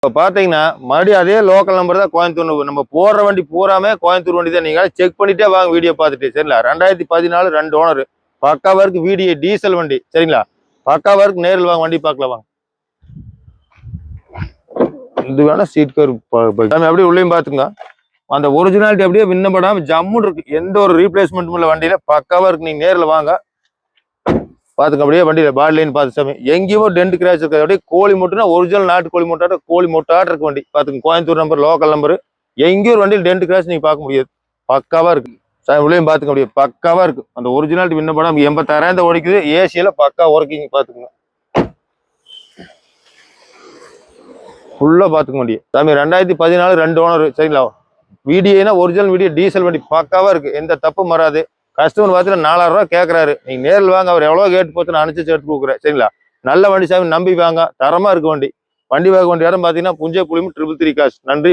இப்போ பார்த்தீங்கன்னா மறுபடியும் அதே லோக்கல் நம்பர் தான் கோயம்புத்தூர். நம்ம போடுற வண்டி பூராமே கோயம்புத்தூர் வண்டி தான். நீங்கள் செக் பண்ணிட்டே வாங்க வீடியோ பார்த்துட்டு. சரிங்களா? 2014 2 ஓனர், பக்காவா இருக்கு. வீடியோ டீசல் வண்டி. சரிங்களா? பக்காவா இருக்கு. நேரில் வாங்க, வண்டி பார்க்கலாம் வாங்க. இது வேணா சீட் கவர் அப்படியே உள்ளேயும் பார்த்துங்க. அந்த ஒரிஜினாலிட்டி அப்படியே விண்ணப்படாம ஜம்முன்னு இருக்கு. எந்த ஒரு ரீப்ளேஸ்மெண்ட்டும் இல்லை வண்டியில. பக்காவா இருக்கு. நீங்க நேரில் வாங்க பாத்துக்க. அப்படியே வண்டியில பாடி லைன் பார்த்து சாமி எங்கேயுமோ டென்ட் கிராச் இருக்காது. அப்படியே கோழி மூட்டைனா ஒரிஜினல் நாட்டு கோழி மூட்டாட்ட கோழி மூட்டாட்ட இருக்கு வண்டி. பாத்துங்க. Coimbatore number, local number. எங்கேயும் ஒரு வண்டியில் டென்ட் கிராச் நீங்க பார்க்க முடியாது. பக்காவா இருக்கு சாமி. உள்ளேயும் பாத்துக்க. அப்படியே பக்காவா இருக்கு. அந்த ஒரிஜினாலிட்டி விண்ணப்படாம 86,000 ஓடிக்குது. ஏசியில பக்கா ஒர்க்கிங். பாத்துக்கோங்க. ஃபுல்லா பாத்துக்க முடியும் சாமி. 2014 2 ஓனர். சரிங்களா? வீடியோனா ஒரிஜினல் வீடியோ டீசல் வண்டி. பக்காவா இருக்கு. எந்த தப்பும் வராது. கஸ்டமர் பார்த்துட்டு 4000 ரூபா கேட்கறாரு. நீங்க நேரில் வாங்க. அவர் எவ்வளவு கேட்டு போட்டு நான் அனுப்பிச்சு எடுத்து கொடுக்குறேன். சரிங்களா? நல்ல வண்டி சாமி. நம்பி வாங்க. தரமா இருக்கு வண்டி. வண்டி வாங்க வண்டி இடம் பாத்தீங்கன்னா புஞ்சை புளியும் 333 காசு. நன்றி.